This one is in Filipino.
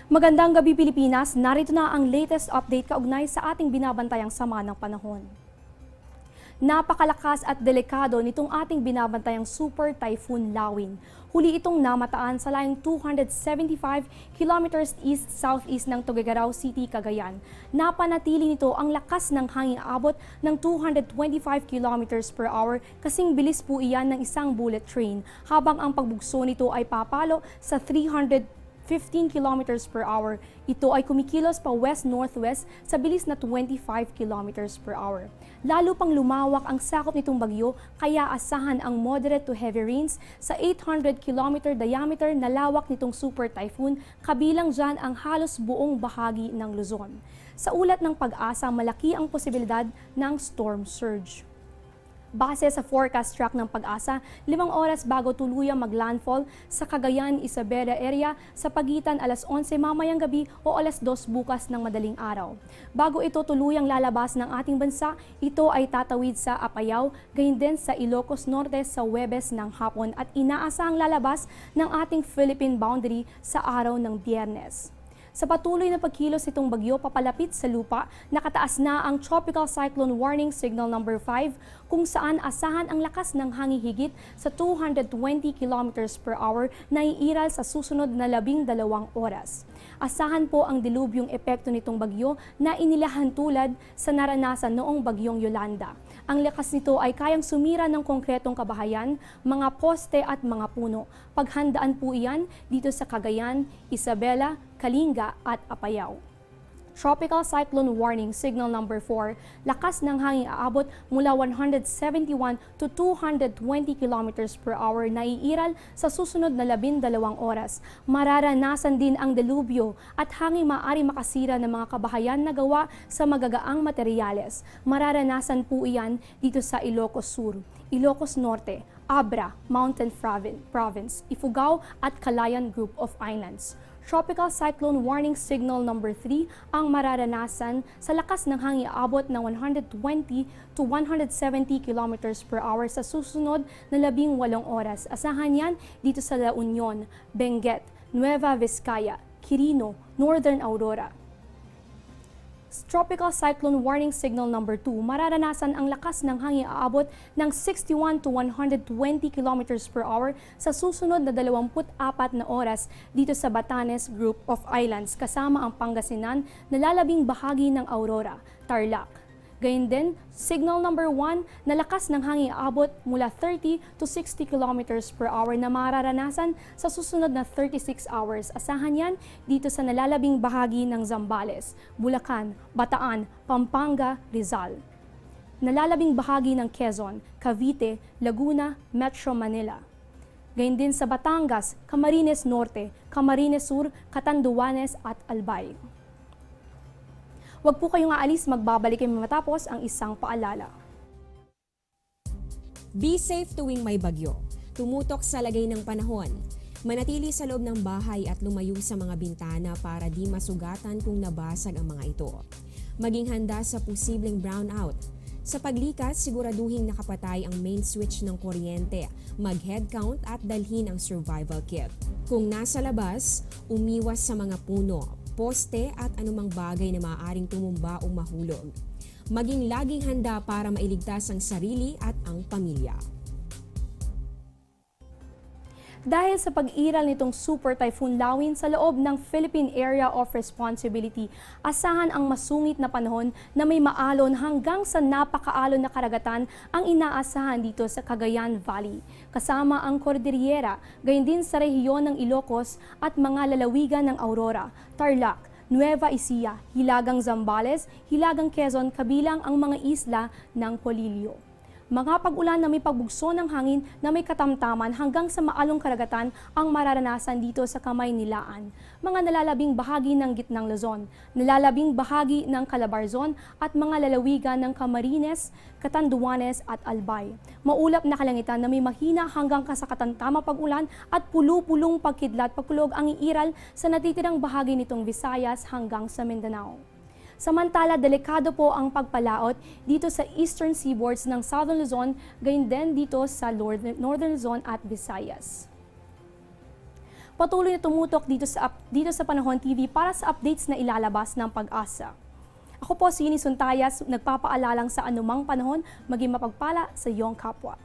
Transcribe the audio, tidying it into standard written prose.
Magandang gabi Pilipinas, narito na ang latest update kaugnay sa ating binabantayang sama ng panahon. Napakalakas at delikado nitong ating binabantayang Super Typhoon Lawin. Huli itong namataan sa layong 275 kilometers east-southeast ng Tuguegarao City, Cagayan. Napanatili nito ang lakas ng hangin abot ng 225 kilometers per hour, kasing bilis po iyan ng isang bullet train, habang ang pagbugso nito ay papalo sa 315 kilometers per hour. Ito ay kumikilos pa west-northwest sa bilis na 25 kilometers per hour. Lalo pang lumawak ang sakop nitong bagyo, kaya asahan ang moderate to heavy rains sa 800 kilometer diameter na lawak nitong super typhoon, kabilang dyan ang halos buong bahagi ng Luzon. Sa ulat ng Pag-asa, malaki ang posibilidad ng storm surge. Base sa forecast track ng Pag-asa, 5 oras bago tuluyang maglandfall sa Cagayan, Isabela area sa pagitan alas 11 mamayang gabi o alas 2 bukas ng madaling araw. Bago ito tuluyang lalabas ng ating bansa, ito ay tatawid sa Apayao, gayon din sa Ilocos Norte sa Huwebes ng hapon at inaasahang lalabas ng ating Philippine boundary sa araw ng Biyernes. Sa patuloy na pagkilos nitong bagyo papalapit sa lupa, nakataas na ang Tropical Cyclone Warning Signal number 5, kung saan asahan ang lakas ng hangin higit sa 220 kilometers per hour na iiral sa susunod na 12 oras. Asahan po ang dilubyong epekto nitong bagyo na inilahan tulad sa naranasan noong bagyong Yolanda. Ang lakas nito ay kayang sumira ng konkretong kabahayan, mga poste at mga puno. Paghandaan po iyan dito sa Cagayan, Isabela, Kalinga at Apayao. Tropical Cyclone Warning Signal number 4, lakas ng hangin aabot mula 171 to 220 kilometers per hour na iiral sa susunod na 12 oras. Mararanasan din ang delubyo at hangin maaari makasira ng mga kabahayan na gawa sa magagaang materyales. Mararanasan po iyan dito sa Ilocos Sur, Ilocos Norte, Abra, Mountain Province, Ifugao at Calayan Group of Islands. Tropical Cyclone Warning Signal number 3 ang mararanasan sa lakas ng hangin aabot ng 120 to 170 kilometers per hour sa susunod na 18 oras. Asahan yan dito sa La Union, Benguet, Nueva Vizcaya, Quirino, Northern Aurora. Tropical Cyclone Warning Signal number 2, mararanasan ang lakas ng hangin aabot ng 61 to 120 kilometers per hour sa susunod na 24 na oras dito sa Batanes Group of Islands, kasama ang Pangasinan na lalabing bahagi ng Aurora, Tarlac. Gayun din, signal number 1 na lakas ng hangin aabot mula 30 to 60 kilometers per hour na mararanasan sa susunod na 36 hours. Asahan yan dito sa nalalabing bahagi ng Zambales, Bulacan, Bataan, Pampanga, Rizal. Nalalabing bahagi ng Quezon, Cavite, Laguna, Metro Manila. Gayun din sa Batangas, Camarines Norte, Camarines Sur, Catanduanes at Albay. Huwag po kayong aalis, magbabalik kami matapos ang isang paalala. Be safe tuwing may bagyo. Tumutok sa lagay ng panahon. Manatili sa loob ng bahay at lumayo sa mga bintana para di masugatan kung nabasag ang mga ito. Maging handa sa posibleng brownout. Sa paglikas, siguraduhin nakapatay ang main switch ng kuryente, mag-head count at dalhin ang survival kit. Kung nasa labas, umiwas sa mga puno, poste at anumang bagay na maaaring tumumba o mahulog. Maging laging handa para mailigtas ang sarili at ang pamilya. Dahil sa pag-iral nitong Super Typhoon Lawin sa loob ng Philippine Area of Responsibility, asahan ang masungit na panahon na may maalon hanggang sa napakaalon na karagatan ang inaasahan dito sa Cagayan Valley. Kasama ang Cordillera, gayon din sa rehiyon ng Ilocos at mga lalawigan ng Aurora, Tarlac, Nueva Ecija, Hilagang Zambales, Hilagang Quezon, kabilang ang mga isla ng Polillo. Mga pag-ulan na may pagbugso ng hangin na may katamtaman hanggang sa maalong karagatan ang mararanasan dito sa Kamay-Nilaan. Mga nalalabing bahagi ng Gitnang Luzon, nalalabing bahagi ng Calabarzon at mga lalawigan ng Camarines, Catanduanes at Albay. Maulap na kalangitan na may mahina hanggang kasakatantama pag-ulan at pulu-pulong pagkidlat-pagkulog ang iiral sa natitirang bahagi nitong Visayas hanggang sa Mindanao. Samantala, delikado po ang pagpalaot dito sa eastern seaboards ng Southern Luzon, gayon din dito sa Northern Luzon at Visayas. Patuloy na tumutok dito sa Panahon TV para sa updates na ilalabas ng Pag-asa. Ako po si Eunice Suntayas, nagpapaalalang sa anumang panahon, maging mapagpala sa iyong kapwa.